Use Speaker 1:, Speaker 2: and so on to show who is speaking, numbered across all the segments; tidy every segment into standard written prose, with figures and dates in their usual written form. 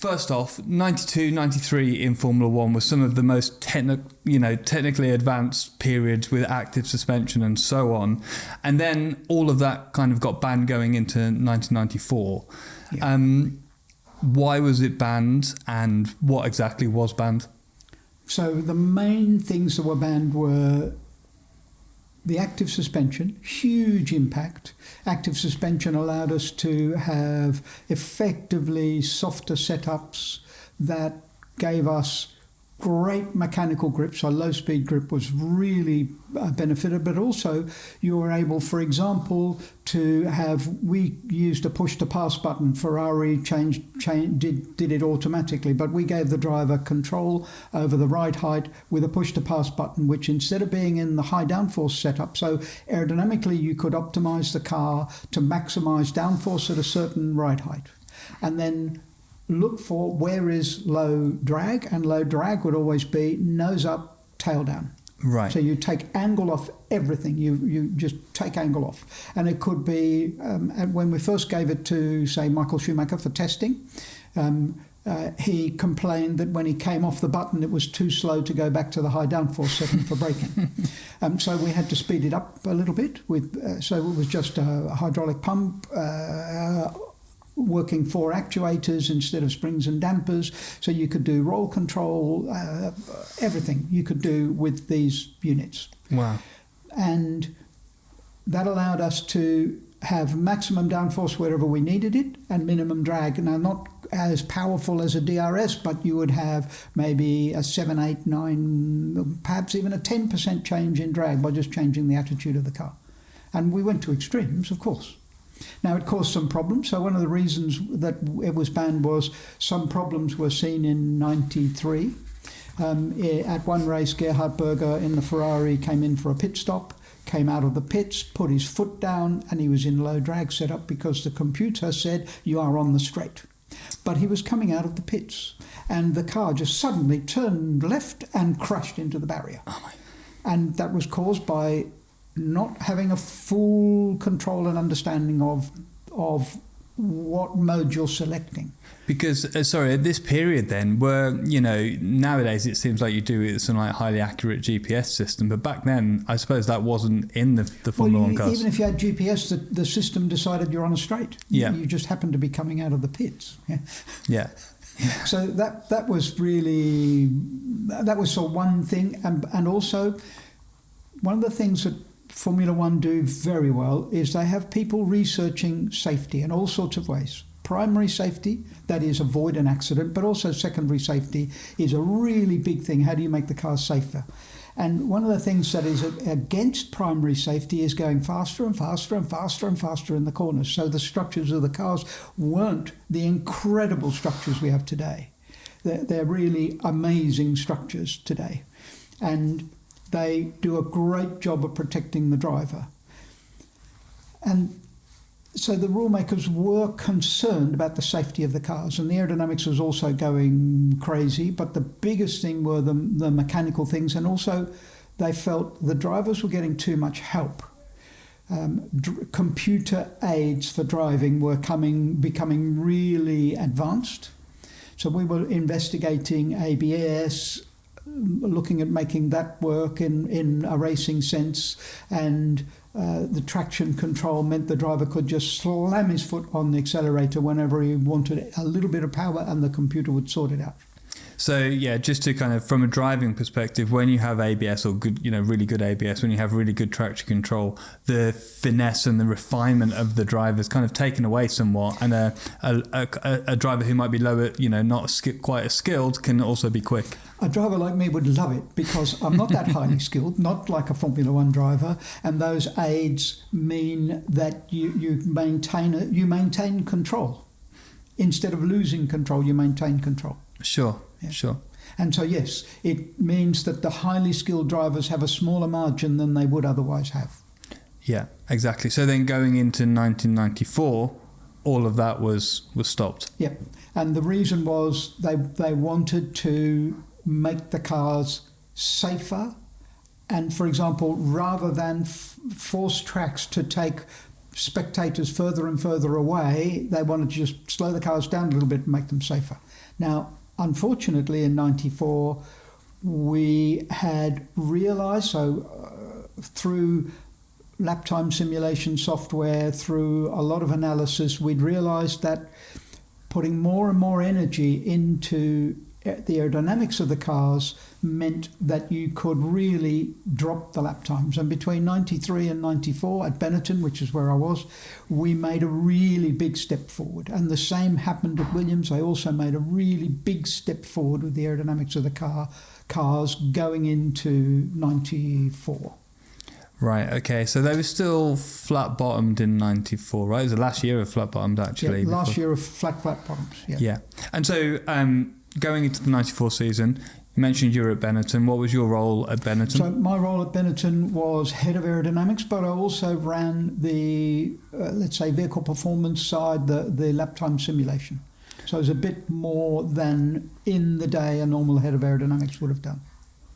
Speaker 1: First off, 92, 93 in Formula One was some of the most technically advanced periods with active suspension and so on. And then all of that kind of got banned going into 1994. Yeah. Why was it banned, and what exactly was banned?
Speaker 2: So the main things that were banned were the active suspension, huge impact. Active suspension allowed us to have effectively softer setups that gave us great mechanical grip. So low-speed grip was really benefited, but also you were able, for example, to have, we used a push-to-pass button. Ferrari did it automatically, but we gave the driver control over the ride height with a push-to-pass button, which instead of being in the high downforce setup, so aerodynamically you could optimize the car to maximize downforce at a certain ride height. And then look for where is low drag, and low drag would always be nose up, tail down.
Speaker 1: Right.
Speaker 2: So you take angle off everything. You just take angle off. And it could be, when we first gave it to, say, Michael Schumacher for testing, he complained that when he came off the button, it was too slow to go back to the high downforce setting for braking. So we had to speed it up a little bit. So it was just a hydraulic pump, working 4 actuators instead of springs and dampers, so you could do roll control, everything you could do with these units.
Speaker 1: Wow.
Speaker 2: And that allowed us to have maximum downforce wherever we needed it and minimum drag. Now, not as powerful as a DRS, but you would have maybe a 7, 8, 9, perhaps even a 10% change in drag by just changing the attitude of the car. And we went to extremes, of course. Now, it caused some problems. So one of the reasons that it was banned was some problems were seen in 93. At one race, Gerhard Berger in the Ferrari came in for a pit stop, came out of the pits, put his foot down, and he was in low drag setup because the computer said, you are on the straight. But he was coming out of the pits, and the car just suddenly turned left and crashed into the barrier. Oh my. And that was caused by not having a full control and understanding of what mode you're selecting.
Speaker 1: Because, at this period then, nowadays it seems like you do it with some like highly accurate GPS system, but back then, I suppose that wasn't in the Formula One cars.
Speaker 2: Even if you had GPS, the system decided you're on a straight.
Speaker 1: Yeah.
Speaker 2: You just happened to be coming out of the pits. Yeah.
Speaker 1: Yeah.
Speaker 2: So that was really, that was sort of one thing. And also, one of the things that Formula One do very well is they have people researching safety in all sorts of ways. Primary safety, that is avoid an accident, but also secondary safety is a really big thing. How do you make the car safer? And one of the things that is against primary safety is going faster and faster and faster and faster in the corners. So the structures of the cars weren't the incredible structures we have today. They're really amazing structures today. And they do a great job of protecting the driver. And so the rule makers were concerned about the safety of the cars, and the aerodynamics was also going crazy, but the biggest thing were the mechanical things, and also they felt the drivers were getting too much help. Computer aids for driving were becoming really advanced. So we were investigating ABS, looking at making that work in a racing sense, and the traction control meant the driver could just slam his foot on the accelerator whenever he wanted a little bit of power, and the computer would sort it out.
Speaker 1: So yeah, just to kind of, from a driving perspective, when you have ABS or good, really good ABS, when you have really good traction control, the finesse and the refinement of the driver is kind of taken away somewhat, and a driver who might be lower, not quite as skilled, can also be quick.
Speaker 2: A driver like me would love it because I'm not that highly skilled, not like a Formula One driver, and those aids mean that you maintain control. Instead of losing control, you maintain control.
Speaker 1: Sure. Yeah. Sure.
Speaker 2: And so, yes, it means that the highly skilled drivers have a smaller margin than they would otherwise have.
Speaker 1: Yeah, exactly. So then going into 1994, all of that was stopped.
Speaker 2: Yeah, and the reason was they wanted to make the cars safer, and, for example, rather than force tracks to take spectators further and further away, they wanted to just slow the cars down a little bit and make them safer. Now, unfortunately, in 94, we had realised, through lap time simulation software, through a lot of analysis, we'd realised that putting more and more energy into the aerodynamics of the cars meant that you could really drop the lap times. And between 93 and 94 at Benetton, which is where I was, we made a really big step forward. And the same happened at Williams. They also made a really big step forward with the aerodynamics of the cars going into 94.
Speaker 1: Right, okay. So they were still flat-bottomed in 94, right? It was the last year of flat-bottomed, actually.
Speaker 2: Yeah, last year of flat bottoms, yeah.
Speaker 1: Yeah. And so going into the 94 season, you mentioned you were at Benetton. What was your role at Benetton?
Speaker 2: So my role at Benetton was head of aerodynamics, but I also ran the, let's say, vehicle performance side, the lap time simulation. So it was a bit more than in the day a normal head of aerodynamics would have done.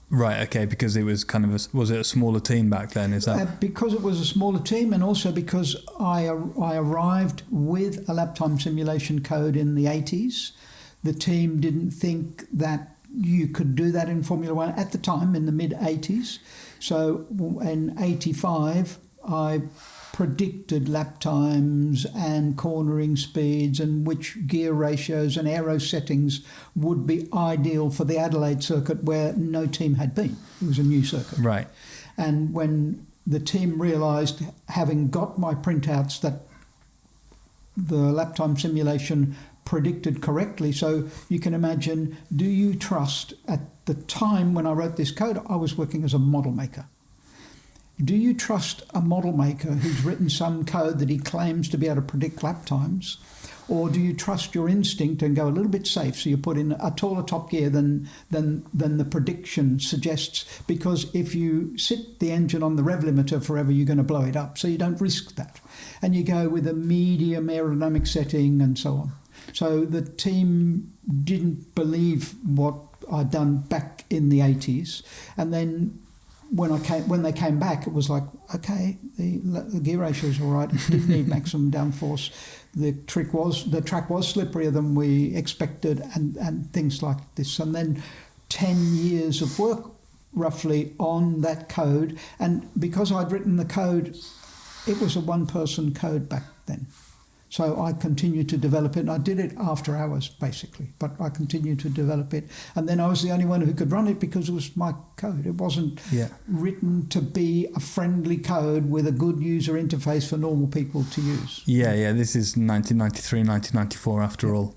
Speaker 1: Right, okay, because it was kind of was it a smaller team back then? Is that
Speaker 2: because it was a smaller team, and also because I arrived with a lap time simulation code in the 80s. The team didn't think that you could do that in Formula One at the time, in the mid 80s. So in 85, I predicted lap times and cornering speeds and which gear ratios and aero settings would be ideal for the Adelaide circuit, where no team had been. It was a new circuit.
Speaker 1: Right.
Speaker 2: And when the team realised, having got my printouts, that the lap time simulation predicted correctly, so you can imagine, do you trust, at the time when I wrote this code, I was working as a model maker. Do you trust a model maker who's written some code that he claims to be able to predict lap times? Or do you trust your instinct and go a little bit safe, so you put in a taller top gear than the prediction suggests? Because if you sit the engine on the rev limiter forever, you're going to blow it up, so you don't risk that. And you go with a medium aerodynamic setting and so on. So the team didn't believe what I'd done back in the 80s. And then when they came back, it was like, okay, the gear ratio is all right. It didn't need maximum downforce. The track was slipperier than we expected, and things like this. And then 10 years of work roughly on that code. And because I'd written the code, it was a one-person code back then. So I continued to develop it, and I did it after hours, basically. But I continued to develop it. And then I was the only one who could run it because it was my code. It wasn't written to be a friendly code with a good user interface for normal people to use.
Speaker 1: Yeah, this is 1993, 1994 after all.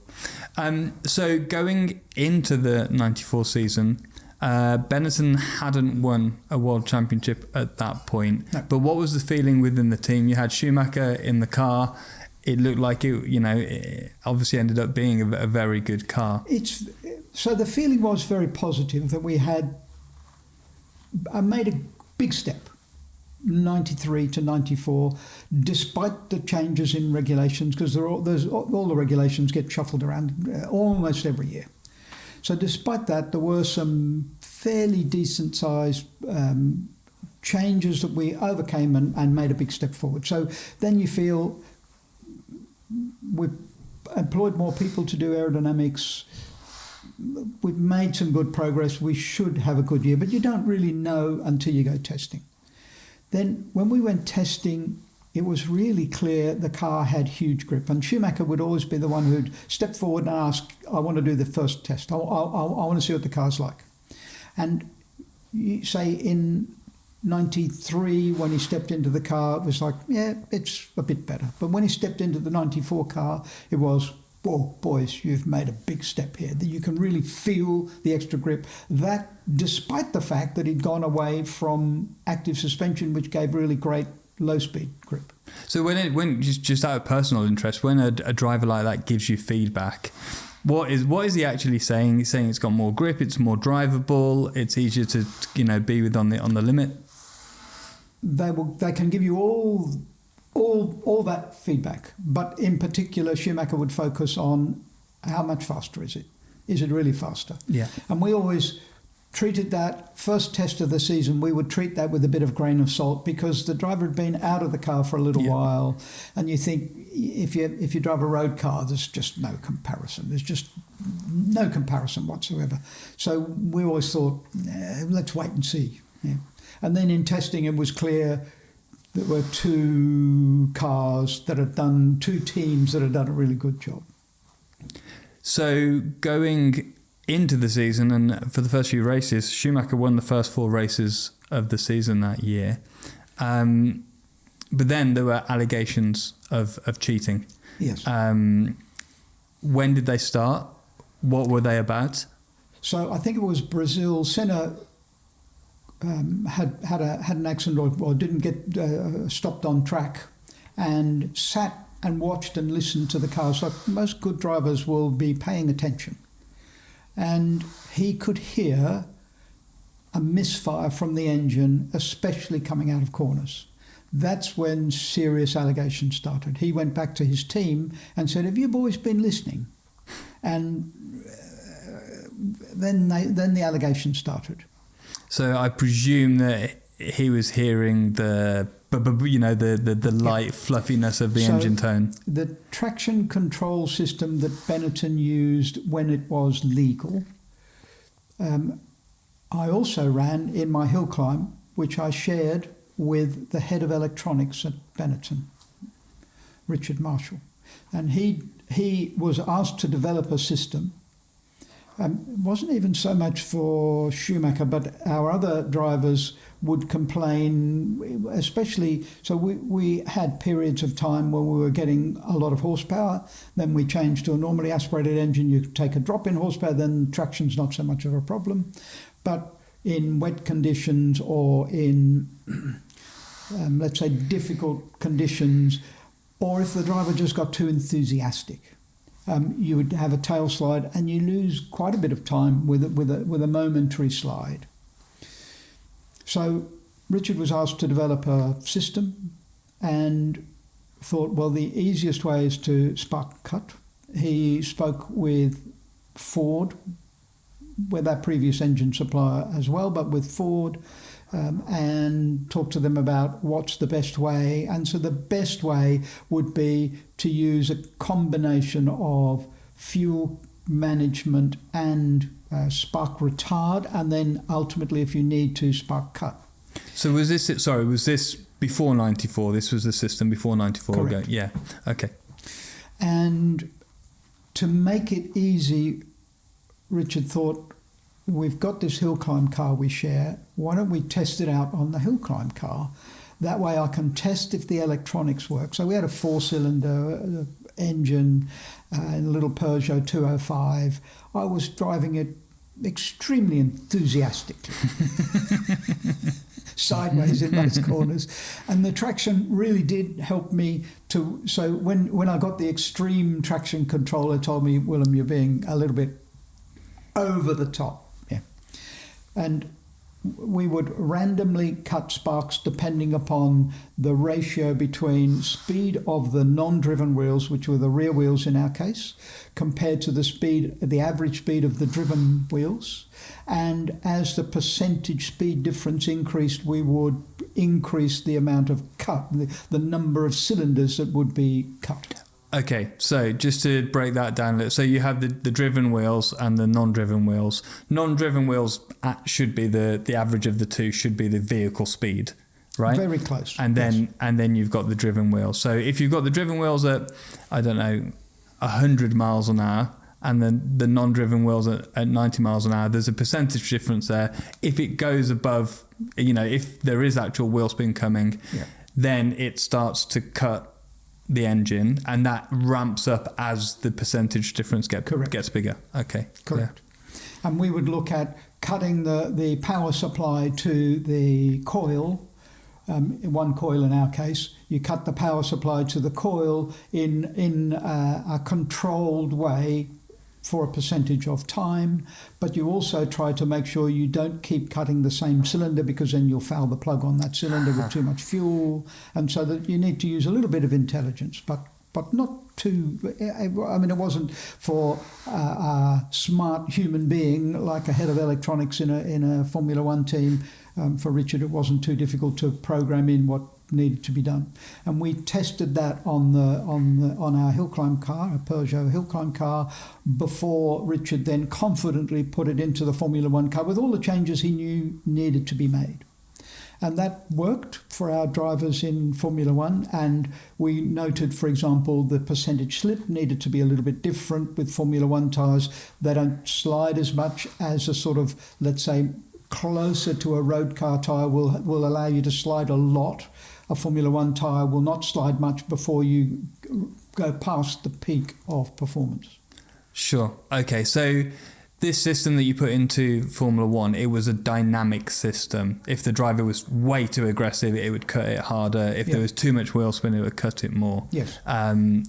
Speaker 1: So going into the 94 season, Benetton hadn't won a world championship at that point. No. But what was the feeling within the team? You had Schumacher in the car. It looked like it obviously ended up being a very good car. So the feeling was very positive that we had made a big step, 93 to 94, despite the changes in regulations, because all the regulations get shuffled around almost every year. So despite that, there were some fairly decent-sized changes that we overcame and made a big step forward. So then you feel, we've employed more people to do aerodynamics. We've made some good progress. We should have a good year, but you don't really know until you go testing. Then when we went testing, it was really clear the car had huge grip. And Schumacher would always be the one who'd step forward and ask, I want to do the first test. I want to see what the car's like. And you say in 93, when he stepped into the car, it was like, yeah, it's a bit better. But when he stepped into the 94 car, it was, whoa, boys, you've made a big step here. That you can really feel the extra grip. That, despite the fact that he'd gone away from active suspension, which gave really great low-speed grip. So when just out of personal interest, when a driver like that gives you feedback, what is he actually saying? He's saying it's got more grip, it's more drivable, it's easier to be with on the limit. They can
Speaker 2: give you all that feedback, but in particular, Schumacher would focus on how much faster is it? Is it really faster?
Speaker 1: Yeah.
Speaker 2: And we always treated that first test of the season, we would treat that with a bit of grain of salt because the driver had been out of the car for a little while, and you think if you drive a road car, there's just no comparison. There's just no comparison whatsoever. So we always thought, let's wait and see. Yeah. And then in testing, it was clear there were two teams that had done a really good job.
Speaker 1: So going into the season, and for the first few races, Schumacher won the first 4 races of the season that year. But then there were allegations of cheating.
Speaker 2: Yes.
Speaker 1: When did they start? What were they about?
Speaker 2: So I think it was Brazil. Senna had an accident or didn't get stopped on track and sat and watched and listened to the cars. Like most good drivers will be paying attention. And he could hear a misfire from the engine, especially coming out of corners. That's when serious allegations started. He went back to his team and said, "Have you boys been listening?" And then the allegations started. So
Speaker 1: I presume that he was hearing the light fluffiness of the engine tone.
Speaker 2: The traction control system that Benetton used when it was legal, I also ran in my hill climb, which I shared with the head of electronics at Benetton, Richard Marshall. And he was asked to develop a system. It wasn't even so much for Schumacher, but our other drivers would complain, especially, so we had periods of time when we were getting a lot of horsepower, then we changed to a normally aspirated engine, you take a drop in horsepower, then traction's not so much of a problem. But in wet conditions or in, let's say, difficult conditions, or if the driver just got too enthusiastic, you would have a tail slide and you lose quite a bit of time with a momentary slide. So Richard was asked to develop a system and thought, well, the easiest way is to spark cut. He spoke with Ford, with that previous engine supplier as well, but with Ford, and talked to them about what's the best way. And so the best way would be to use a combination of fuel management and spark retard, and then ultimately, if you need to, spark cut.
Speaker 1: So was this before 94? This was the system before 94?
Speaker 2: Correct.
Speaker 1: Yeah, okay.
Speaker 2: And to make it easy, Richard thought, we've got this hill climb car we share, why don't we test it out on the hill climb car? That way I can test if the electronics work. So we had a 4-cylinder engine in a little Peugeot 205. I was driving it extremely enthusiastically, sideways in most corners. And the traction really did help me to... So when I got the extreme traction controller told me, "Willem, you're being a little bit over the top." Yeah. And we would randomly cut sparks depending upon the ratio between speed of the non-driven wheels, which were the rear wheels in our case, compared to the average speed of the driven wheels. And as the percentage speed difference increased, we would increase the amount of cut, the number of cylinders that would be cut.
Speaker 1: Okay, so just to break that down a little, so you have the driven wheels and the non-driven wheels. Non-driven wheels should be the average of the two, should be the vehicle speed, right?
Speaker 2: Very close.
Speaker 1: And then you've got the driven wheels. So if you've got the driven wheels at, I don't know, 100 miles an hour, and then the non-driven wheels at 90 miles an hour, there's a percentage difference there. If it goes above, if there is actual wheel spin coming, then it starts to cut the engine, and that ramps up as the percentage difference gets bigger. Okay.
Speaker 2: Correct. Yeah. And we would look at cutting the power supply to the coil, one coil in our case. You cut the power supply to the coil in a controlled way for a percentage of time, but you also try to make sure you don't keep cutting the same cylinder, because then you'll foul the plug on that cylinder with too much fuel, and so that you need to use a little bit of intelligence. But but not too. I mean, it wasn't for a smart human being like a head of electronics in a Formula One team. For Richard, it wasn't too difficult to program in what needed to be done, and we tested that on our hill climb car, a Peugeot hill climb car, before Richard then confidently put it into the Formula One car with all the changes he knew needed to be made. And that worked for our drivers in Formula One. And we noted, for example, the percentage slip needed to be a little bit different with Formula One tyres. They don't slide as much as a sort of, let's say, closer to a road car tyre will allow you to slide a lot. A Formula One tyre will not slide much before you go past the peak of performance.
Speaker 1: Sure. Okay, so this system that you put into Formula One, it was a dynamic system. If the driver was way too aggressive, it would cut it harder. If there was too much wheel spin, it would cut it more.
Speaker 2: Yes.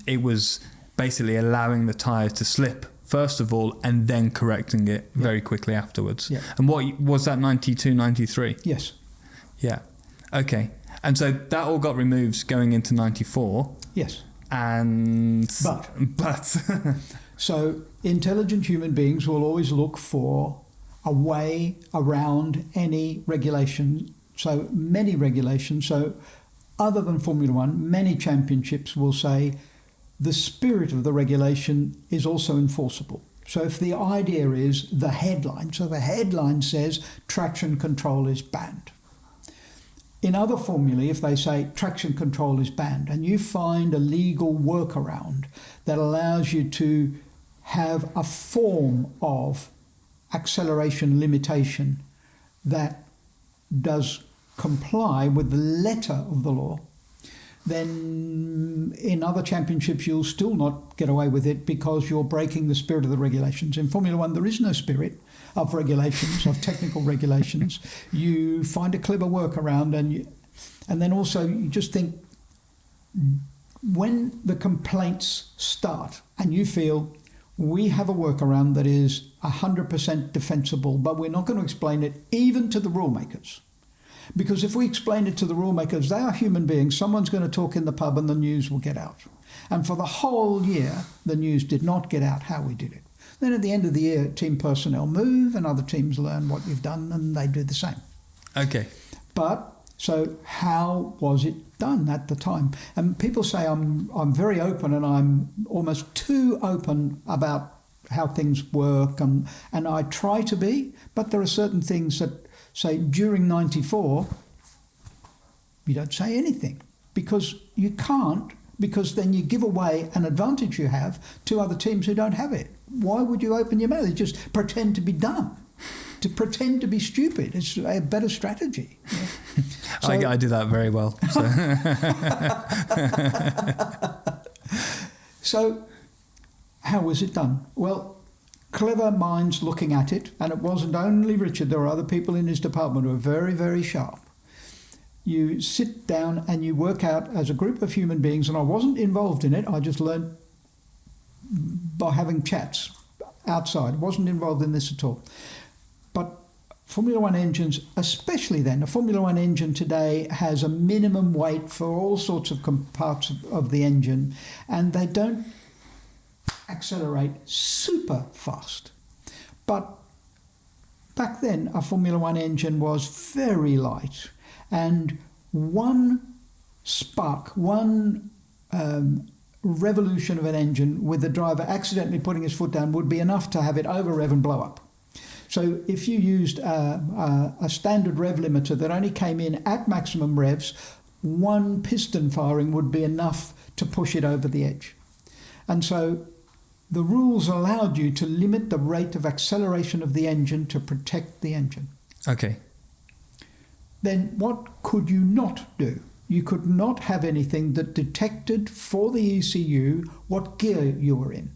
Speaker 1: It was basically allowing the tyres to slip first of all, and then correcting it very quickly afterwards.
Speaker 2: Yeah.
Speaker 1: And what was that, 92, 93?
Speaker 2: Yes.
Speaker 1: Yeah. Okay. And so that all got removed going into 94.
Speaker 2: Yes.
Speaker 1: And but
Speaker 2: so intelligent human beings will always look for a way around any regulation. So many regulations. So other than Formula One, many championships will say the spirit of the regulation is also enforceable. So if the idea is the headline, so the headline says traction control is banned. In other formulae, if they say traction control is banned, and you find a legal workaround that allows you to have a form of acceleration limitation that does comply with the letter of the law, then in other championships you'll still not get away with it because you're breaking the spirit of the regulations. In Formula One, there is no spirit of regulations, of technical regulations. You find a clever workaround, and then also you just think, when the complaints start and you feel we have a workaround that is 100% defensible, but we're not going to explain it even to the rule makers. Because if we explain it to the rule makers, they are human beings. Someone's going to talk in the pub and the news will get out. And for the whole year, the news did not get out how we did it. Then at the end of the year, team personnel move and other teams learn what you've done and they do the same.
Speaker 1: Okay.
Speaker 2: But so how was it done at the time? And people say I'm very open, and I'm almost too open about how things work, and I try to be, but there are certain things that, say, during 94, you don't say anything because you can't, because then you give away an advantage you have to other teams who don't have it. Why would you open your mouth? You just pretend to be dumb, to pretend to be stupid. It's a better strategy. Yeah. So,
Speaker 1: I do that very well.
Speaker 2: So how was it done? Well, clever minds looking at it, and it wasn't only Richard, there were other people in his department who were very, very sharp. You sit down and you work out as a group of human beings, and I wasn't involved in it, I just learned by having chats outside. I wasn't involved in this at all. But Formula One engines, especially then, a Formula One engine today has a minimum weight for all sorts of parts of the engine, and they don't accelerate super fast. But back then, a Formula One engine was very light, and one spark, one revolution of an engine with the driver accidentally putting his foot down would be enough to have it over rev and blow up. So if you used a standard rev limiter that only came in at maximum revs, one piston firing would be enough to push it over the edge. And so the rules allowed you to limit the rate of acceleration of the engine to protect the engine.
Speaker 1: Okay.
Speaker 2: Then what could you not do? You could not have anything that detected for the ECU what gear you were in,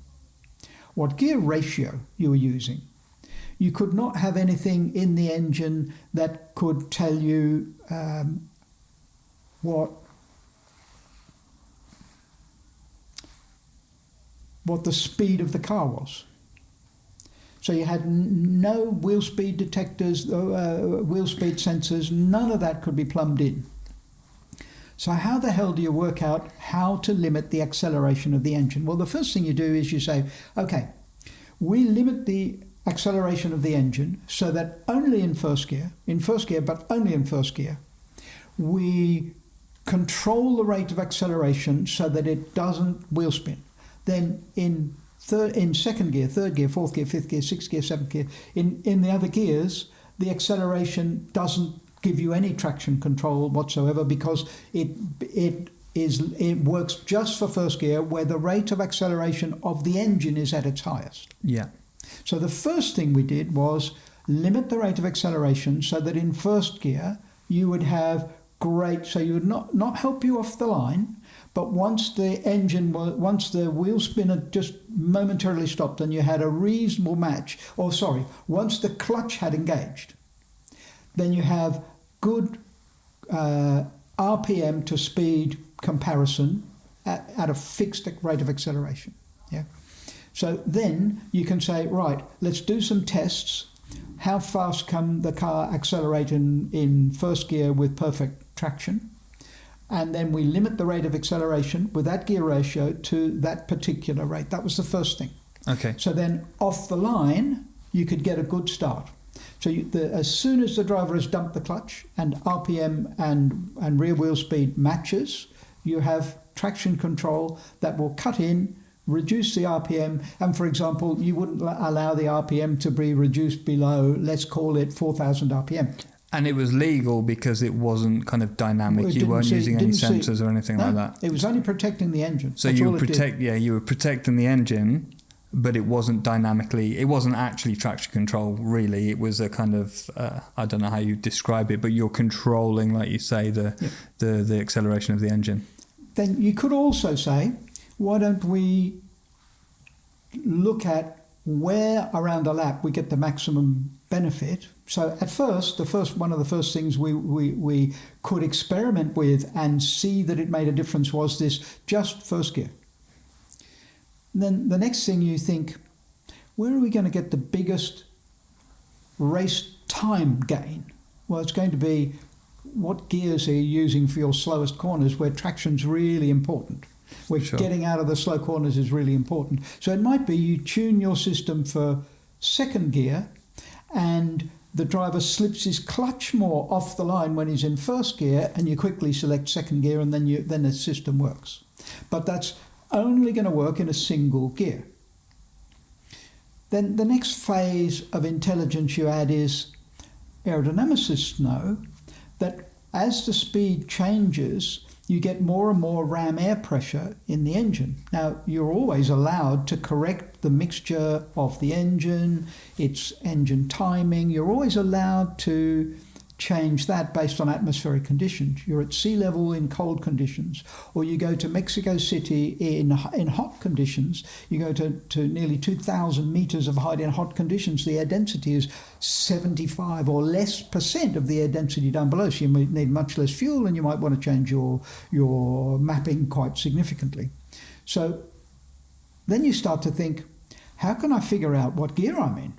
Speaker 2: what gear ratio you were using. You could not have anything in the engine that could tell you what the speed of the car was. So you had no wheel speed detectors, wheel speed sensors, none of that could be plumbed in. So how the hell do you work out how to limit the acceleration of the engine? Well, the first thing you do is you say, okay, we limit the acceleration of the engine so that only in first gear, but only in first gear, we control the rate of acceleration so that it doesn't wheel spin. Then in second gear, third gear, fourth gear, fifth gear, sixth gear, seventh gear, in the other gears, the acceleration doesn't give you any traction control whatsoever, because it works just for first gear, where the rate of acceleration of the engine is at its highest.
Speaker 1: Yeah.
Speaker 2: So the first thing we did was limit the rate of acceleration so that in first gear you would have so you would not help you off the line, but once the wheel spin had just momentarily stopped and you had a reasonable match, once the clutch had engaged, then you have good RPM to speed comparison at a fixed rate of acceleration. Yeah. So then you can say, right, let's do some tests. How fast can the car accelerate in first gear with perfect traction? And then we limit the rate of acceleration with that gear ratio to that particular rate. That was the first thing.
Speaker 1: Okay.
Speaker 2: So then off the line, you could get a good start. So as soon as the driver has dumped the clutch and RPM and rear wheel speed matches, you have traction control that will cut in, reduce the RPM, and for example, you wouldn't allow the RPM to be reduced below, let's call it 4,000 RPM.
Speaker 1: And it was legal because it wasn't kind of dynamic. You weren't using any sensors or anything like that.
Speaker 2: It was only protecting the engine.
Speaker 1: So you were protecting the engine, but it wasn't actually traction control, really. It was a kind of, I don't know how you describe it, but you're controlling, like you say, the acceleration of the engine.
Speaker 2: Then you could also say, why don't we look at where around a lap we get the maximum benefit? So at first, one of the first things we could experiment with and see that it made a difference was this just first gear. And then the next thing you think, where are we going to get the biggest race time gain? Well, it's going to be what gears are you using for your slowest corners, where traction's really important. Where getting out of the slow corners is really important. So it might be you tune your system for second gear and the driver slips his clutch more off the line when he's in first gear, and you quickly select second gear, and then the system works. But that's only going to work in a single gear. Then the next phase of intelligence you add is aerodynamicists know that as the speed changes, you get more and more ram air pressure in the engine. Now, you're always allowed to correct the mixture of the engine, its engine timing. You're always allowed to change that based on atmospheric conditions. You're at sea level in cold conditions, or you go to Mexico City in hot conditions. You go to nearly 2,000 meters of height in hot conditions. The air density is 75 or less % of the air density down below, so you might need much less fuel, and you might want to change your mapping quite significantly. So then you start to think, how can I figure out what gear I'm in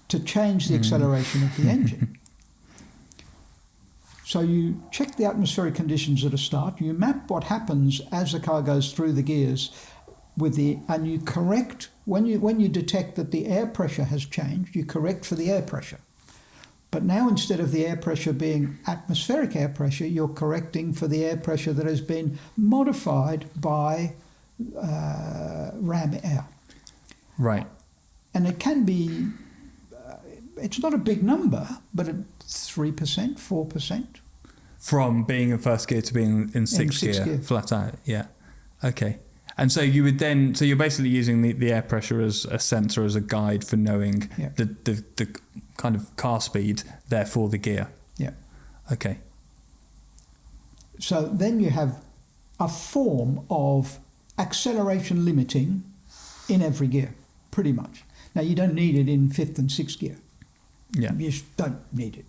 Speaker 2: to change the acceleration of the engine? So you check the atmospheric conditions at a start, you map what happens as the car goes through the gears and you correct, when you detect that the air pressure has changed, you correct for the air pressure. But now instead of the air pressure being atmospheric air pressure, you're correcting for the air pressure that has been modified by ram air.
Speaker 1: Right.
Speaker 2: And it can be, it's not a big number, but 3%, 4%.
Speaker 1: From being in first gear to being in sixth gear, flat out, yeah. Okay. And so you would then, so you're basically using the air pressure as a sensor, as a guide for knowing the kind of car speed, therefore the gear.
Speaker 2: Yeah.
Speaker 1: Okay.
Speaker 2: So then you have a form of acceleration limiting in every gear, pretty much. Now, you don't need it in fifth and sixth gear.
Speaker 1: Yeah.
Speaker 2: You just don't need it.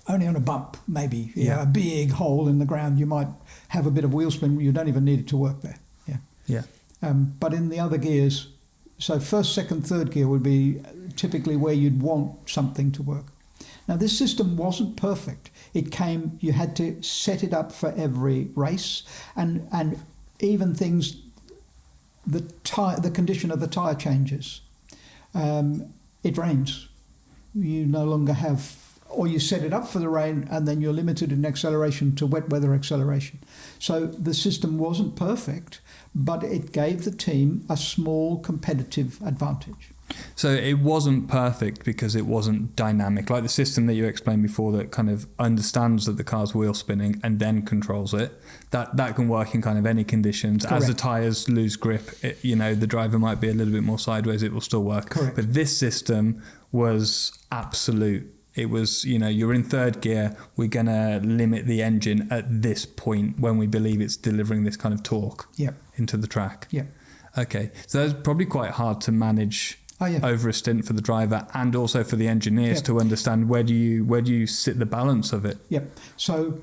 Speaker 2: Only on a bump, maybe. A big hole in the ground, you might have a bit of wheel spin. You don't even need it to work there. Yeah. But in the other gears, so first, second, third gear would be typically where you'd want something to work. Now, this system wasn't perfect. You had to set it up for every race, and even things, the condition of the tyre changes. It rains. You no longer have, or you set it up for the rain and then you're limited in acceleration to wet weather acceleration. So the system wasn't perfect, but it gave the team a small competitive advantage.
Speaker 1: So it wasn't perfect because it wasn't dynamic, like the system that you explained before that kind of understands that the car's wheel spinning and then controls it. That can work in kind of any conditions.
Speaker 2: Correct.
Speaker 1: As the tyres lose grip, the driver might be a little bit more sideways, it will still work.
Speaker 2: Correct.
Speaker 1: But this system was absolute. It was, you're in third gear, we're going to limit the engine at this point when we believe it's delivering this kind of torque into the track.
Speaker 2: Yeah.
Speaker 1: Okay, so that's probably quite hard to manage over a stint for the driver and also for the engineers to understand where do you sit the balance of it.
Speaker 2: Yeah. So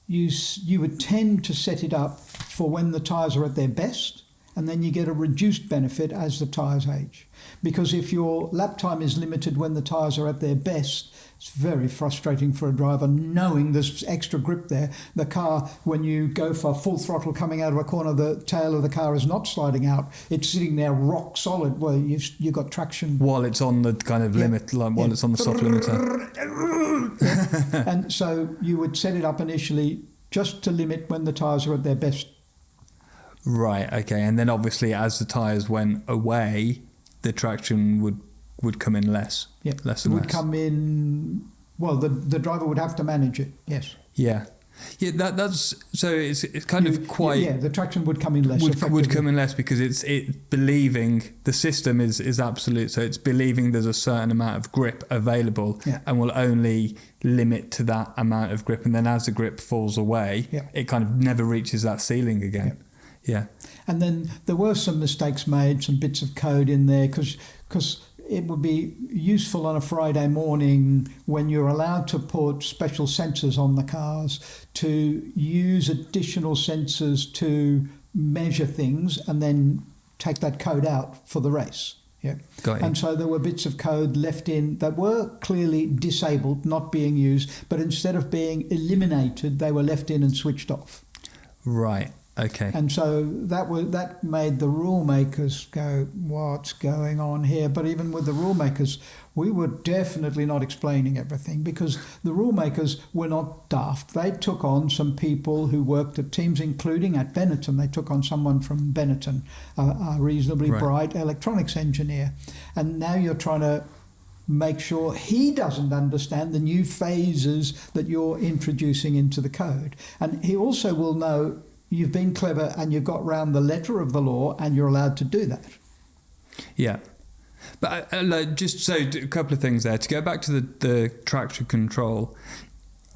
Speaker 2: you would tend to set it up for when the tyres are at their best, and then you get a reduced benefit as the tyres age. Because if your lap time is limited when the tyres are at their best, it's very frustrating for a driver knowing there's extra grip there. The car, when you go for full throttle coming out of a corner, the tail of the car is not sliding out. It's sitting there rock solid where you've got traction.
Speaker 1: While it's on the kind of limit, while it's on the soft limiter.
Speaker 2: And so you would set it up initially just to limit when the tyres are at their best.
Speaker 1: Right, okay. And then obviously as the tyres went away, the traction would come in less.
Speaker 2: Yeah,
Speaker 1: less
Speaker 2: it
Speaker 1: and
Speaker 2: would
Speaker 1: less.
Speaker 2: come in. Well, the driver would have to manage it. Yes.
Speaker 1: Yeah. That's so. It's kind of quite.
Speaker 2: Yeah, the traction would come in less.
Speaker 1: Would come in less because it's believing the system is absolute. So it's believing there's a certain amount of grip available, and will only limit to that amount of grip. And then as the grip falls away, it kind of never reaches that ceiling again. Yeah.
Speaker 2: And then there were some mistakes made, some bits of code in there, because it would be useful on a Friday morning when you're allowed to put special sensors on the cars to use additional sensors to measure things and then take that code out for the race. Yeah.
Speaker 1: Got you.
Speaker 2: And so there were bits of code left in that were clearly disabled, not being used, but instead of being eliminated, they were left in and switched off.
Speaker 1: Right. Okay.
Speaker 2: And so that made the rule makers go, what's going on here? But even with the rule makers, we were definitely not explaining everything because the rule makers were not daft. They took on some people who worked at teams, including at Benetton. They took on someone from Benetton, a reasonably bright electronics engineer. And now you're trying to make sure he doesn't understand the new phases that you're introducing into the code. And he also will know you've been clever and you've got round the letter of the law and you're allowed to do that.
Speaker 1: Yeah. But just so a couple of things there. To go back to the traction control,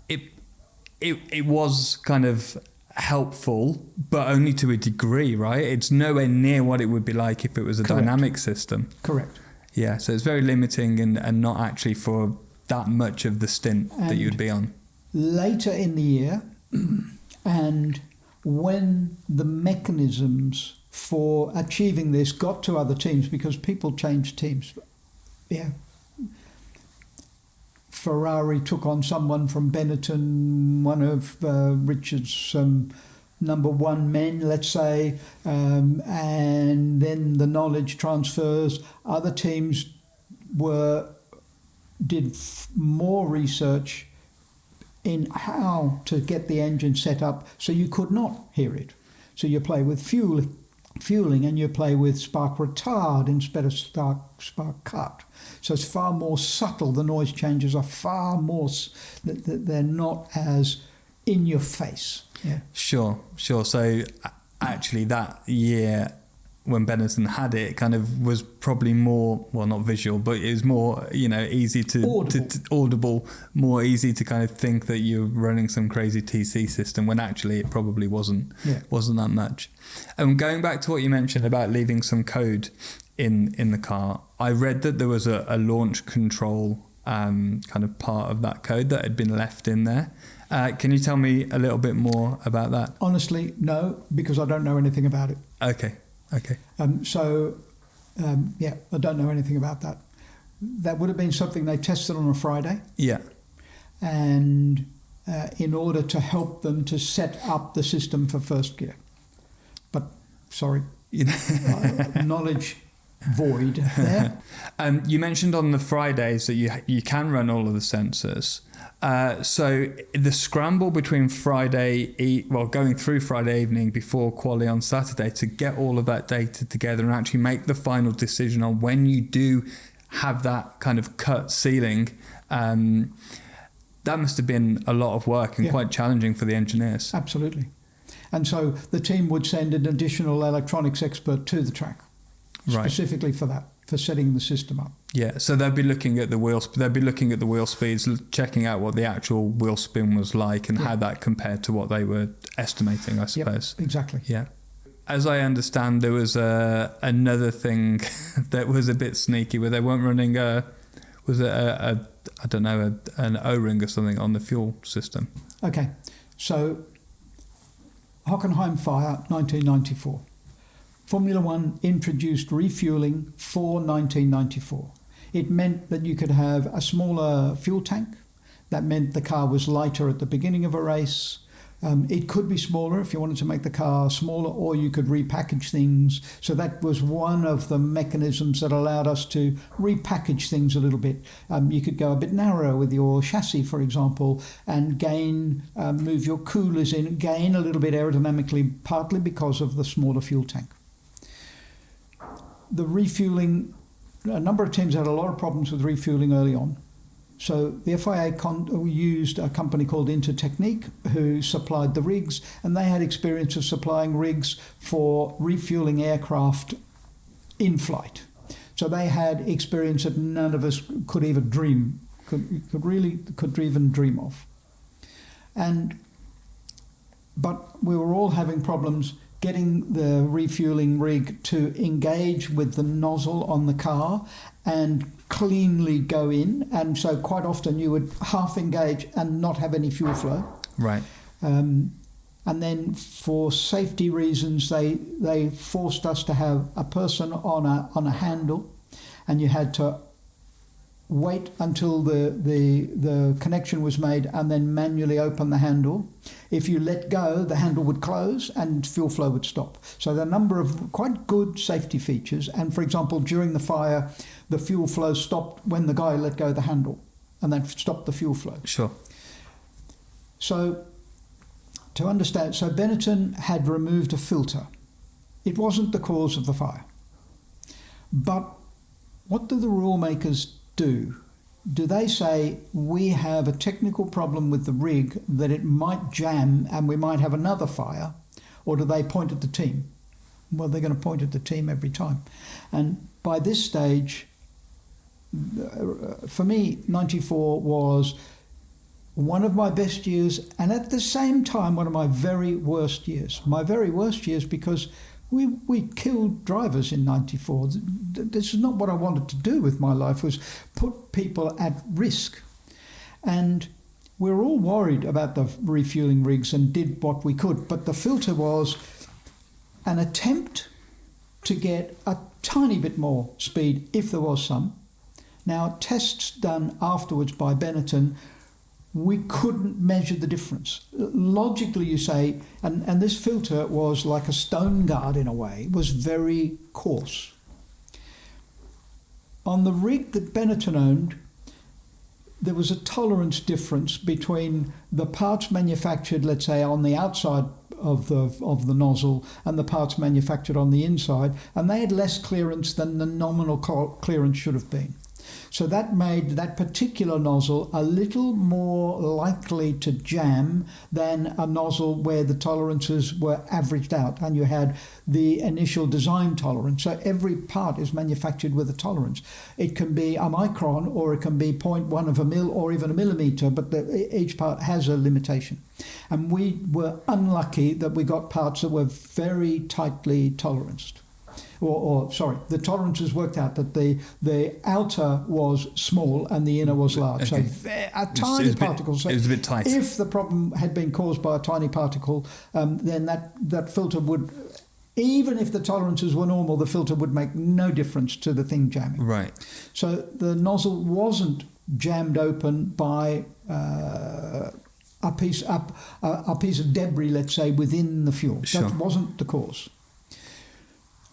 Speaker 1: it was kind of helpful, but only to a degree, right? It's nowhere near what it would be like if it was a dynamic system.
Speaker 2: Correct.
Speaker 1: Yeah, so it's very limiting and not actually for that much of the stint that you'd be on.
Speaker 2: Later in the year, and when the mechanisms for achieving this got to other teams, because people changed teams. Yeah. Ferrari took on someone from Benetton, one of Richard's number one men, let's say, and then the knowledge transfers. Other teams did more research in how to get the engine set up so you could not hear it. So you play with fueling and you play with spark retard instead of spark cut. So it's far more subtle. The noise changes are far more, they're not as in your face. Yeah. Sure.
Speaker 1: So actually that year when Benetton had it kind of was probably more, well, not visual, but it was more, easy to audible, more easy to kind of think that you're running some crazy TC system when actually it probably wasn't that much. And going back to what you mentioned about leaving some code in the car, I read that there was a launch control kind of part of that code that had been left in there. Can you tell me a little bit more about that?
Speaker 2: Honestly, no, because I don't know anything about it.
Speaker 1: Okay.
Speaker 2: I don't know anything about that. That would have been something they tested on a Friday.
Speaker 1: Yeah.
Speaker 2: And in order to help them to set up the system for first gear. But, sorry, knowledge void there.
Speaker 1: You mentioned on the Fridays that you can run all of the sensors. So the scramble between going through Friday evening before quali on Saturday to get all of that data together and actually make the final decision on when you do have that kind of cut ceiling, that must have been a lot of work and quite challenging for the engineers.
Speaker 2: Absolutely. And so the team would send an additional electronics expert to the track, specifically for that, for setting the system up.
Speaker 1: Yeah, so they'd be looking at the wheel speeds, checking out what the actual wheel spin was like and how that compared to what they were estimating, I suppose.
Speaker 2: Yep, exactly.
Speaker 1: Yeah. As I understand, there was another thing that was a bit sneaky where they weren't running an O-ring or something on the fuel system.
Speaker 2: Okay, so Hockenheim fire, 1994. Formula One introduced refueling for 1994. It meant that you could have a smaller fuel tank. That meant the car was lighter at the beginning of a race. It could be smaller if you wanted to make the car smaller, or you could repackage things. So that was one of the mechanisms that allowed us to repackage things a little bit. You could go a bit narrower with your chassis, for example, and move your coolers in, gain a little bit aerodynamically, partly because of the smaller fuel tank. The refueling, a number of teams had a lot of problems with refueling early on. So the FIA used a company called Intertechnique who supplied the rigs, and they had experience of supplying rigs for refueling aircraft in flight. So they had experience that none of us could even dream of. But we were all having problems getting the refueling rig to engage with the nozzle on the car and cleanly go in. And so quite often you would half engage and not have any fuel flow.
Speaker 1: Right.
Speaker 2: And then for safety reasons, they forced us to have a person on a handle, and you had to wait until the connection was made and then manually open the handle. If you let go, the handle would close and fuel flow would stop. So there are a number of quite good safety features. And for example, during the fire, the fuel flow stopped when the guy let go of the handle, and that stopped the fuel flow.
Speaker 1: Sure.
Speaker 2: So to understand, so Benetton had removed a filter. It wasn't the cause of the fire. But what do the rule makers do? Do they say, we have a technical problem with the rig that it might jam and we might have another fire? Or do they point at the team? Well, they're going to point at the team every time. And by this stage, for me, 94 was one of my best years, and at the same time, one of my very worst years. My very worst years because we killed drivers in 94. This is not what I wanted to do with my life, was put people at risk. And we were all worried about the refueling rigs and did what we could. But the filter was an attempt to get a tiny bit more speed, if there was some. Now, tests done afterwards by Benetton, we couldn't measure the difference. Logically, you say, and this filter was like a stone guard in a way, was very coarse. On the rig that Benetton owned, there was a tolerance difference between the parts manufactured, let's say, on the outside of the nozzle and the parts manufactured on the inside, and they had less clearance than the nominal clearance should have been. So that made that particular nozzle a little more likely to jam than a nozzle where the tolerances were averaged out and you had the initial design tolerance. So every part is manufactured with a tolerance. It can be a micron, or it can be 0.1 of a mil, or even a millimeter, but each part has a limitation. And we were unlucky that we got parts that were very tightly toleranced. The tolerances worked out that the outer was small and the inner was large.
Speaker 1: Okay.
Speaker 2: So a tiny particle.
Speaker 1: It was a bit tight.
Speaker 2: If the problem had been caused by a tiny particle, then that filter would, even if the tolerances were normal, the filter would make no difference to the thing jamming.
Speaker 1: Right.
Speaker 2: So the nozzle wasn't jammed open by a piece of debris, let's say, within the fuel.
Speaker 1: Sure.
Speaker 2: That wasn't the cause.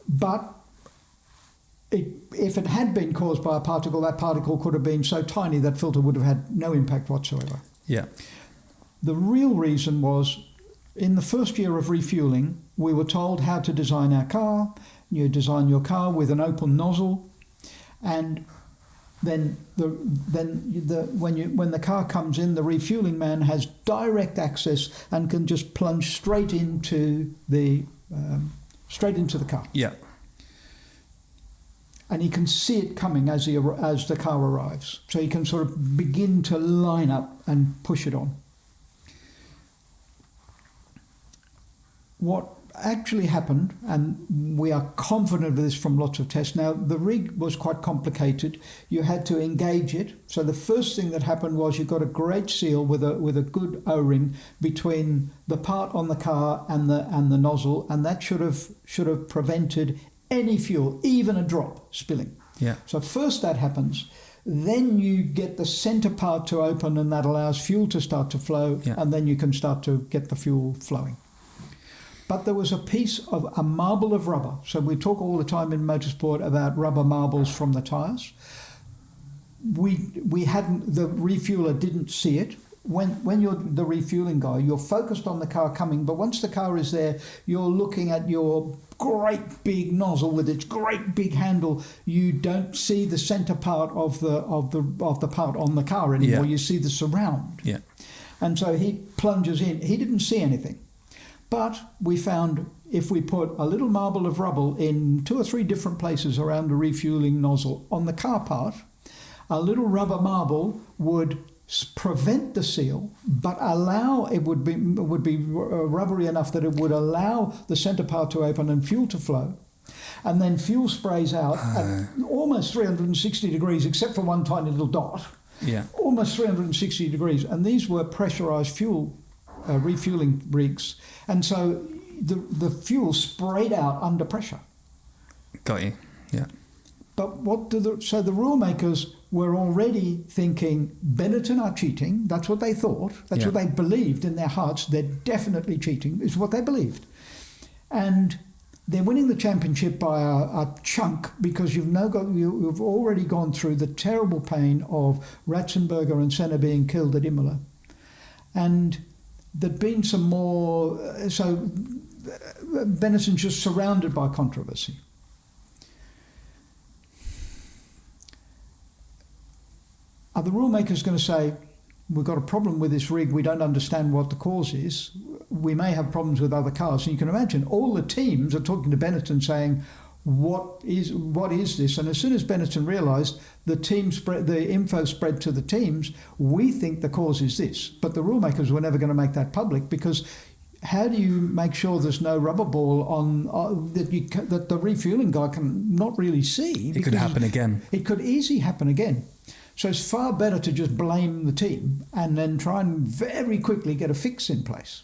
Speaker 2: But if it had been caused by a particle, that particle could have been so tiny that filter would have had no impact whatsoever.
Speaker 1: Yeah.
Speaker 2: The real reason was, in the first year of refueling, we were told how to design our car. You design your car with an open nozzle, and then when the car comes in, the refueling man has direct access and can just plunge straight into the car.
Speaker 1: Yeah.
Speaker 2: And he can see it coming as the car arrives, so he can sort of begin to line up and push it on. What actually happened, and we are confident of this from lots of tests. Now, the rig was quite complicated. You had to engage it. So the first thing that happened was you got a great seal with a good O-ring between the part on the car and the nozzle, and that should have prevented any fuel, even a drop, spilling.
Speaker 1: Yeah.
Speaker 2: So first that happens. Then you get the centre part to open, and that allows fuel to start to flow, and then you can start to get the fuel flowing. But there was a marble of rubber. So we talk all the time in motorsport about rubber marbles from the tyres. We hadn't, the refueler didn't see it. When you're the refueling guy, you're focused on the car coming, but once the car is there, you're looking at your great big nozzle with its great big handle. You don't see the centre part of the part on the car anymore.
Speaker 1: Yeah.
Speaker 2: You see the surround.
Speaker 1: Yeah.
Speaker 2: And so he plunges in. He didn't see anything. But we found if we put a little marble of rubble in 2 or 3 different places around the refueling nozzle on the car part, a little rubber marble would prevent the seal, but it would be rubbery enough that it would allow the centre part to open and fuel to flow. And then fuel sprays out at almost 360 degrees, except for one tiny little dot.
Speaker 1: Yeah.
Speaker 2: Almost 360 degrees. And these were pressurised fuel refueling rigs, and so the fuel sprayed out under pressure.
Speaker 1: Got you. Yeah.
Speaker 2: But so the rule makers were already thinking Benetton are cheating. That's what they thought. That's what they believed in their hearts. They're definitely cheating, is what they believed. And they're winning the championship by a chunk, because you've already gone through the terrible pain of Ratzenberger and Senna being killed at Imola. And there'd been some more, so Benetton's just surrounded by controversy. Are the rule makers going to say, we've got a problem with this rig, we don't understand what the cause is, we may have problems with other cars? And you can imagine all the teams are talking to Benetton saying, what is this? And as soon as Benetton realised, the info spread to the teams, we think the cause is this. But the rule makers were never going to make that public, because how do you make sure there's no rubber ball on that the refueling guy can not really see?
Speaker 1: It could happen again.
Speaker 2: It could easily happen again. So it's far better to just blame the team and then try and very quickly get a fix in place.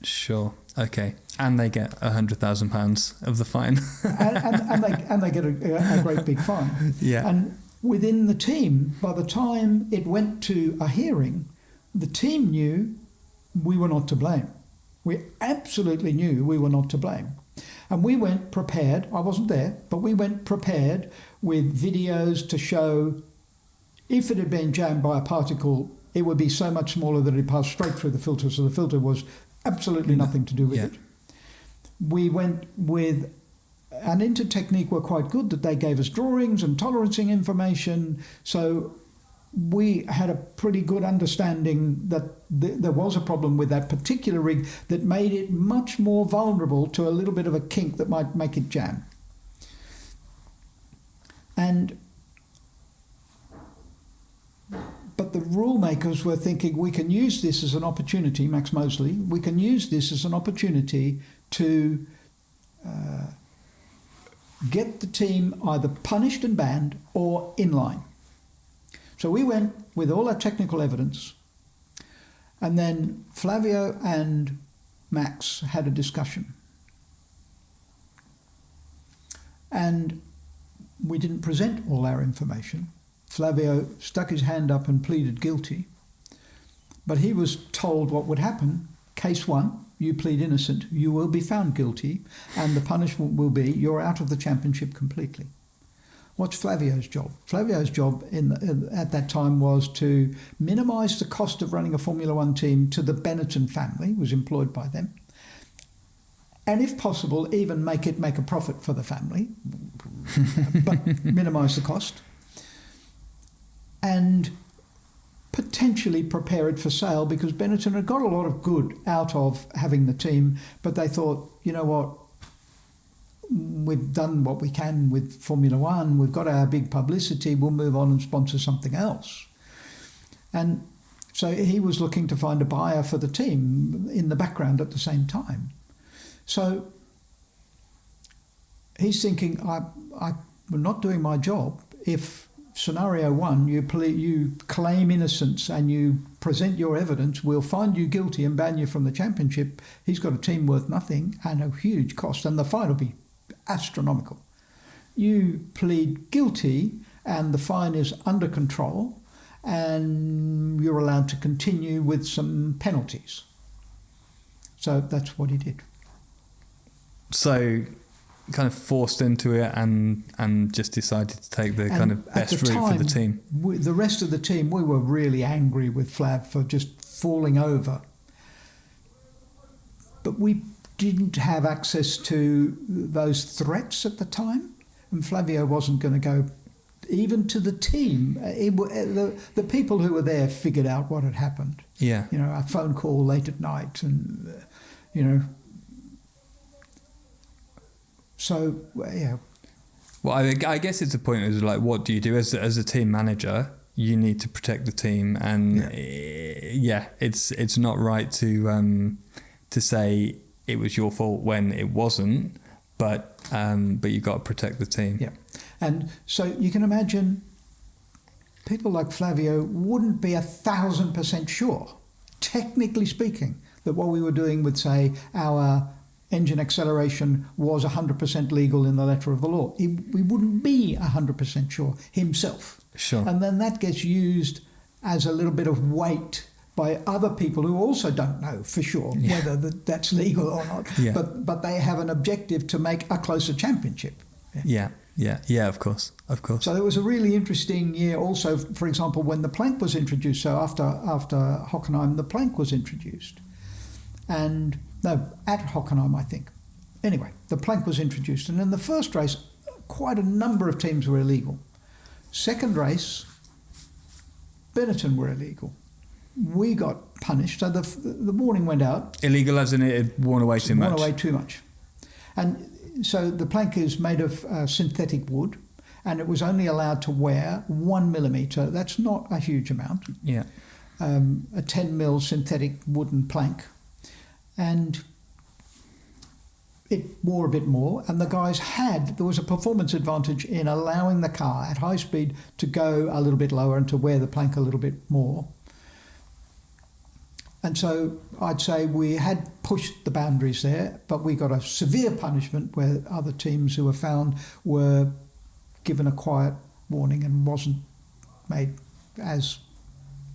Speaker 1: Sure. Okay. And they get £100,000 of the fine.
Speaker 2: and they get a great big fine.
Speaker 1: Yeah.
Speaker 2: And within the team, by the time it went to a hearing, the team knew we were not to blame. We absolutely knew we were not to blame. And we went prepared. I wasn't there, but we went prepared with videos to show if it had been jammed by a particle, it would be so much smaller that it passed straight through the filter. So the filter was absolutely nothing to do with it. We went with an Intertechnique were quite good, that they gave us drawings and tolerancing information. So we had a pretty good understanding that there was a problem with that particular rig that made it much more vulnerable to a little bit of a kink that might make it jam. But the rule makers were thinking, we can use this as an opportunity, Max Mosley, we can use this as an opportunity to get the team either punished and banned or in line. So we went with all our technical evidence, and then Flavio and Max had a discussion. And we didn't present all our information. Flavio stuck his hand up and pleaded guilty. But he was told what would happen. Case 1, you plead innocent, you will be found guilty, and the punishment will be you're out of the championship completely. What's Flavio's job? Flavio's job at that time was to minimise the cost of running a Formula One team to the Benetton family, who was employed by them, and if possible, even make a profit for the family, but minimise the cost, and potentially prepare it for sale, because Benetton had got a lot of good out of having the team, but they thought, you know what, we've done what we can with Formula One, we've got our big publicity, we'll move on and sponsor something else. And so he was looking to find a buyer for the team in the background at the same time. So he's thinking, I'm not doing my job if scenario 1, you claim innocence and you present your evidence, we'll find you guilty and ban you from the championship. He's got a team worth nothing and a huge cost, and the fine will be astronomical. You plead guilty and the fine is under control and you're allowed to continue with some penalties. So that's what he did.
Speaker 1: So kind of forced into it and just decided to take the kind of best route for the team.
Speaker 2: The rest of the team, we were really angry with Flav for just falling over. But we didn't have access to those threats at the time, and Flavio wasn't going to go even to the team. The people who were there figured out what had happened.
Speaker 1: Yeah.
Speaker 2: You know, a phone call late at night and, you know. So, yeah.
Speaker 1: Well, I guess it's a point of like, what do you do as a team manager? You need to protect the team, and it's not right to say it was your fault when it wasn't, but you've got to protect the team.
Speaker 2: Yeah, and so you can imagine people like Flavio wouldn't be 1,000% sure, technically speaking, that what we were doing with, say, our engine acceleration was 100% legal in the letter of the law. We wouldn't be 100% sure himself.
Speaker 1: Sure.
Speaker 2: And then that gets used as a little bit of weight by other people who also don't know for sure whether that's legal or not. Yeah. But they have an objective to make a closer championship.
Speaker 1: Yeah, of course.
Speaker 2: So it was a really interesting year also, for example, when the plank was introduced. So after Hockenheim, the plank was introduced. And no, at Hockenheim, I think. Anyway, the plank was introduced. And in the first race, quite a number of teams were illegal. Second race, Benetton were illegal. We got punished. So the warning went out.
Speaker 1: Illegal as in it had worn away too much.
Speaker 2: Worn away too much. And so the plank is made of synthetic wood, and it was only allowed to wear 1 millimetre. That's not a huge amount.
Speaker 1: Yeah.
Speaker 2: A 10 mil synthetic wooden plank. And it wore a bit more, and the guys there was a performance advantage in allowing the car at high speed to go a little bit lower and to wear the plank a little bit more. And so I'd say we had pushed the boundaries there, but we got a severe punishment where other teams who were found were given a quiet warning and wasn't made as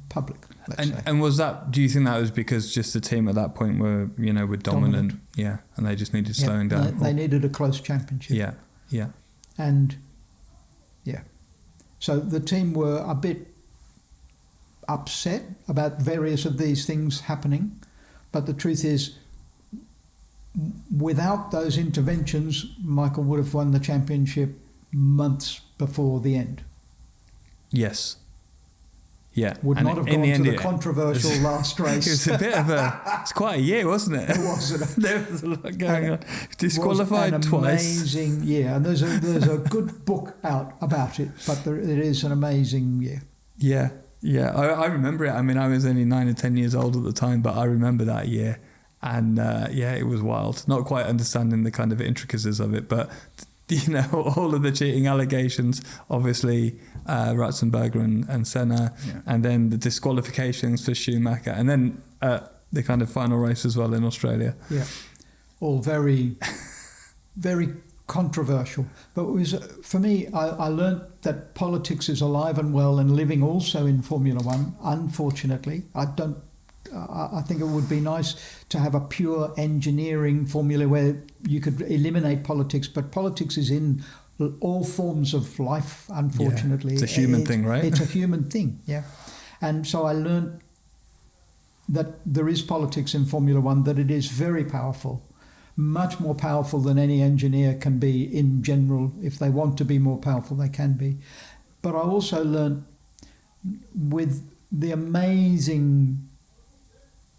Speaker 2: public.
Speaker 1: And was that? Do you think that was because just the team at that point were dominant? Yeah, and they just needed slowing down.
Speaker 2: They needed a close championship.
Speaker 1: Yeah.
Speaker 2: And so the team were a bit upset about various of these things happening, but the truth is, without those interventions, Michael would have won the championship months before the end.
Speaker 1: Yes. Yeah.
Speaker 2: Would not have gone to the controversial last race.
Speaker 1: It was a bit of it's quite a year, wasn't it?
Speaker 2: It was.
Speaker 1: There was a lot going on. Disqualified twice.
Speaker 2: Amazing year. And there's a good book out about it, but it is an amazing year.
Speaker 1: Yeah. Yeah, I remember it. I mean, I was only 9 or 10 years old at the time, but I remember that year. And it was wild. Not quite understanding the kind of intricacies of it, but, all of the cheating allegations, obviously, Ratzenberger and Senna, and then the disqualifications for Schumacher, and then the kind of final race as well in Australia.
Speaker 2: Yeah, all very, very controversial. But it was, for me, I learned that politics is alive and well and living also in Formula One. Unfortunately, I don't I think it would be nice to have a pure engineering formula where you could eliminate politics, but politics is in all forms of life, unfortunately.
Speaker 1: Yeah, it's a human thing, right?
Speaker 2: It's a human thing, yeah. And so I learned that there is politics in Formula One, that it is very powerful, much more powerful than any engineer can be in general. If they want to be more powerful, they can be. But I also learned with the amazing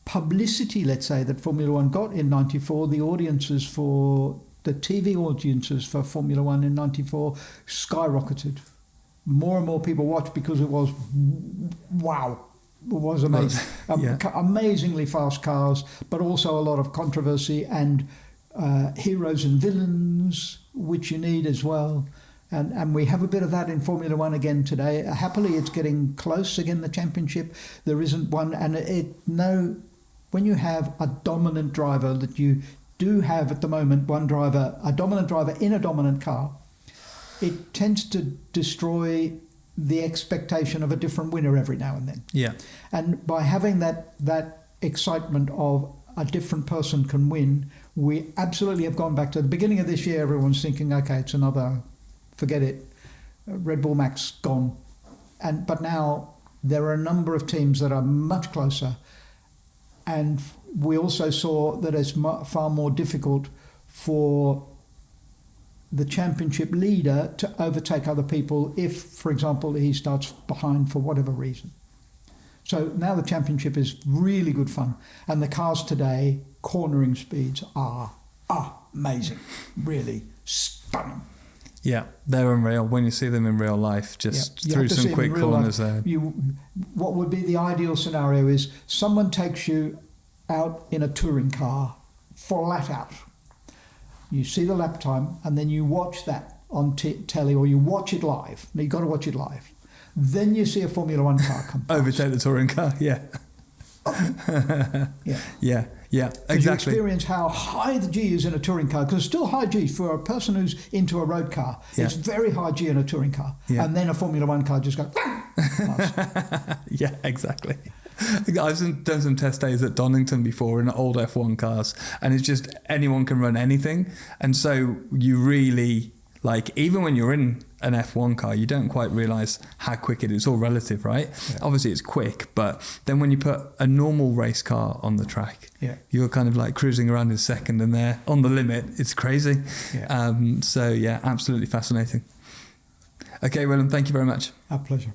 Speaker 2: publicity, let's say, that Formula One got in 94, the TV audiences for Formula One in 94 skyrocketed. More and more people watched because it was, wow, it was amazing. Amazingly fast cars, but also a lot of controversy and heroes and villains, which you need as well. And we have a bit of that in Formula One again today. Happily, it's getting close again, the championship. There isn't one. And when you have a dominant driver that you do have at the moment, a dominant driver in a dominant car, it tends to destroy the expectation of a different winner every now and then.
Speaker 1: Yeah. And
Speaker 2: by having that excitement of a different person can win, we absolutely have gone back to the beginning of this year. Everyone's thinking, okay, it's another, forget it, Red Bull Max gone. But now there are a number of teams that are much closer. And we also saw that it's far more difficult for the championship leader to overtake other people if, for example, he starts behind for whatever reason. So now the championship is really good fun. And the cars today, cornering speeds are amazing, really stunning.
Speaker 1: Yeah, they're unreal. When you see them in real life, just through some quick corners there.
Speaker 2: What would be the ideal scenario is someone takes you out in a touring car, flat out. You see the lap time, and then you watch that on telly, or you watch it live. Now, you've got to watch it live. Then you see a Formula One car come past.
Speaker 1: Overtake the touring car, yeah. Yeah, exactly.
Speaker 2: You experience how high the G is in a touring car, because it's still high G for a person who's into a road car. Yeah. It's very high G in a touring car. Yeah. And then a Formula One car just goes...
Speaker 1: Yeah, exactly. I've done some test days at Donington before in old F1 cars, and it's just anyone can run anything. And so you really, even when you're in an F1 car, you don't quite realise how quick it is. It's all relative, right? Yeah. Obviously it's quick, but then when you put a normal race car on the track, you're kind of cruising around in second, and they're on the limit. It's crazy. Yeah. So yeah, absolutely fascinating. Okay, Willem, thank you very much.
Speaker 2: Our pleasure.